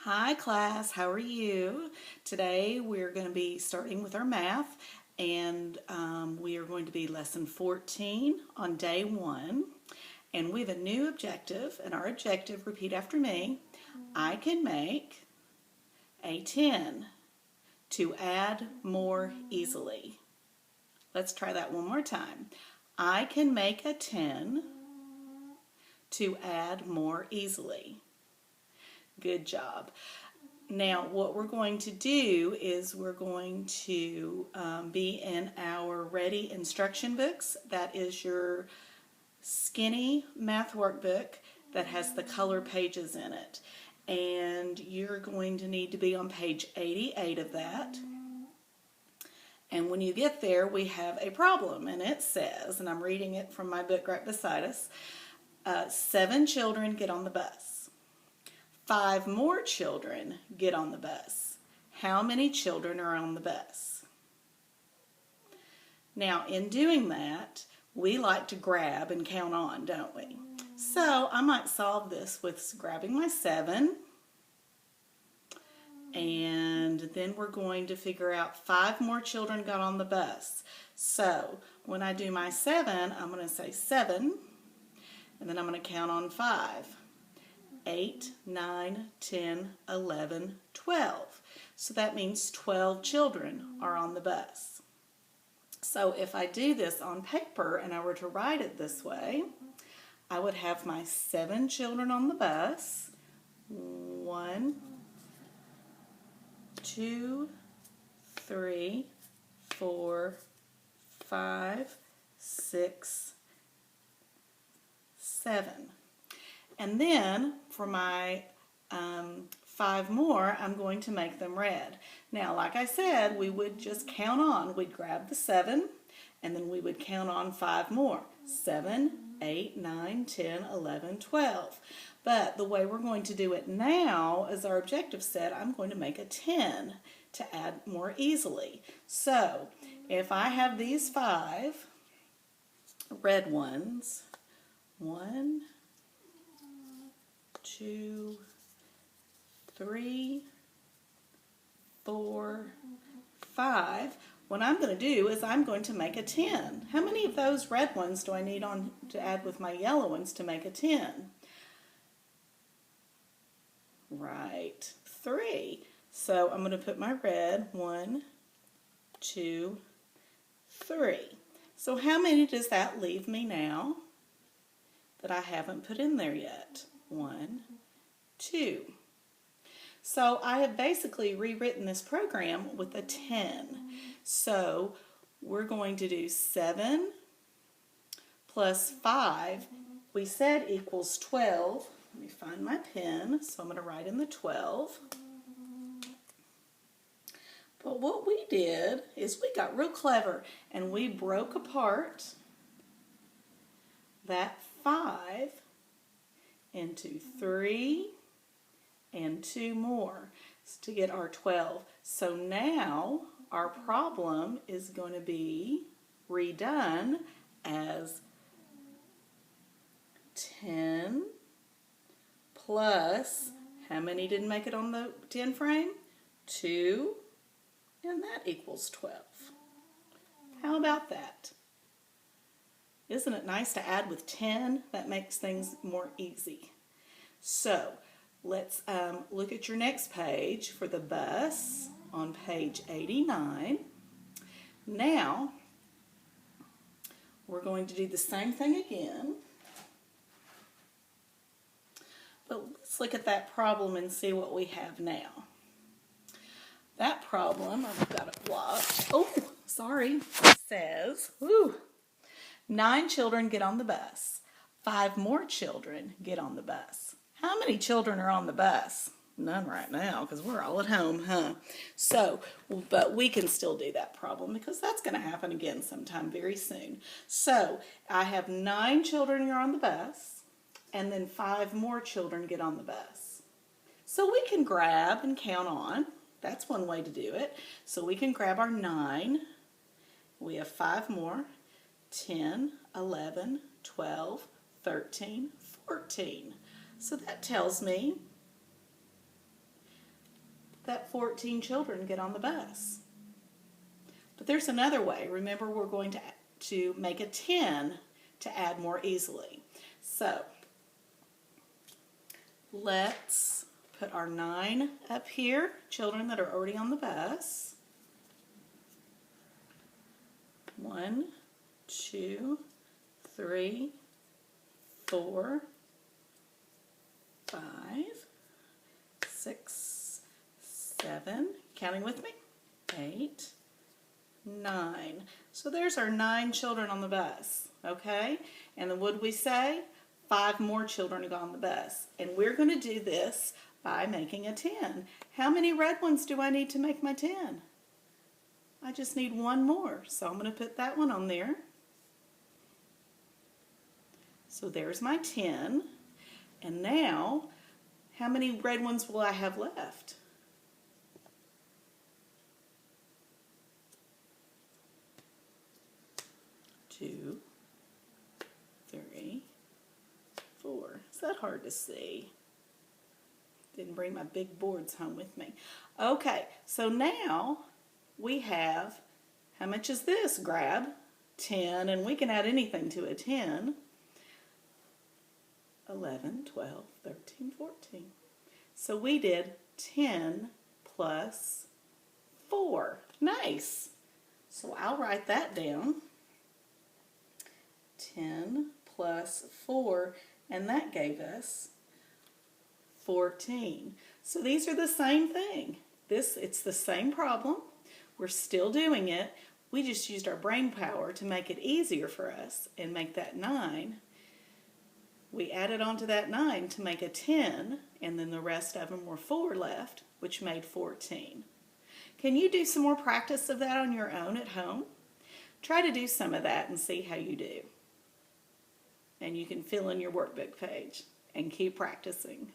Hi class, how are you? Today we're going to be starting with our math and we are going to be lesson 14 on day 1 and we have a new objective, and our objective, repeat after me, I can make a 10 to add more easily. Let's try that one more time. I can make a 10 to add more easily. Good job. Now what we're going to do is we're going to be in our Ready instruction books. That is your skinny math workbook that has the color pages in it. And you're going to need to be on page 88 of that. And when you get there, we have a problem, and it says, and I'm reading it from my book right beside us, 7 children get on the bus. 5 more children get on the bus. How many children are on the bus? Now, in doing that, we like to grab and count on, don't we? So I might solve this with grabbing my 7, and then we're going to figure out 5 more children got on the bus. So when I do my 7, I'm going to say 7, and then I'm going to count on 5. 8, 9, 10, 11, 12. So that means 12 children are on the bus. So if I do this on paper and I were to write it this way, I would have my 7 children on the bus. 1, 2, 3, 4, 5, 6, 7. And then for my 5 more, I'm going to make them red. Now, like I said, we would just count on. We'd grab the 7, and then we would count on 5 more. 7, 8, 9, 10, 11, 12. But the way we're going to do it now, as our objective said, I'm going to make a 10 to add more easily. So, if I have these 5 red ones, 1, 2, 3, 4, 5. What I'm going to do is I'm going to make a 10. How many of those red ones do I need on to add with my yellow ones to make a 10? Right, 3. So I'm going to put my red, 1, 2, 3. So how many does that leave me now that I haven't put in there yet? 1, 2. So I have basically rewritten this program with a 10. So we're going to do 7 plus 5, we said equals 12. Let me find my pen, so I'm going to write in the 12. But what we did is we got real clever and we broke apart that 5 into 3 and 2 more to get our 12. So now our problem is going to be redone as 10 plus, how many didn't make it on the 10 frame? 2, and that equals 12. How about that? Isn't it nice to add with 10? That makes things more easy. So let's look at your next page for the bus on page 89. Now we're going to do the same thing again. But let's look at that problem and see what we have now. That problem, I've got it blocked. Oh, sorry. It says, 9 children get on the bus. 5 more children get on the bus. How many children are on the bus? None right now because we're all at home, huh? So, but we can still do that problem because that's going to happen again sometime very soon. So, I have 9 children are on the bus, and then 5 more children get on the bus. So we can grab and count on. That's one way to do it. So we can grab our 9. We have 5 more. 10, 11, 12, 13, 14. So that tells me that 14 children get on the bus. But there's another way. Remember, we're going to make a 10 to add more easily. So let's put our 9 up here, children that are already on the bus. 1, 2, 3, 4, 5, 6, 7, counting with me, 8, 9. So there's our 9 children on the bus, okay? And then what did we say? 5 more children to go on the bus. And we're going to do this by making a 10. How many red ones do I need to make my 10? I just need 1 more, so I'm going to put that one on there. So there's my 10. And now, how many red ones will I have left? 2, 3, 4. Is that hard to see? Didn't bring my big boards home with me. Okay, so now we have, how much is this? Grab 10, and we can add anything to a 10. 11, 12, 13, 14. So we did 10 plus 4. Nice. So I'll write that down. 10 plus 4, and that gave us 14. So these are the same thing. It's the same problem. We're still doing it. We just used our brain power to make it easier for us and make that 9. We added on to that 9 to make a 10, and then the rest of them were 4 left, which made 14. Can you do some more practice of that on your own at home? Try to do some of that and see how you do. And you can fill in your workbook page and keep practicing.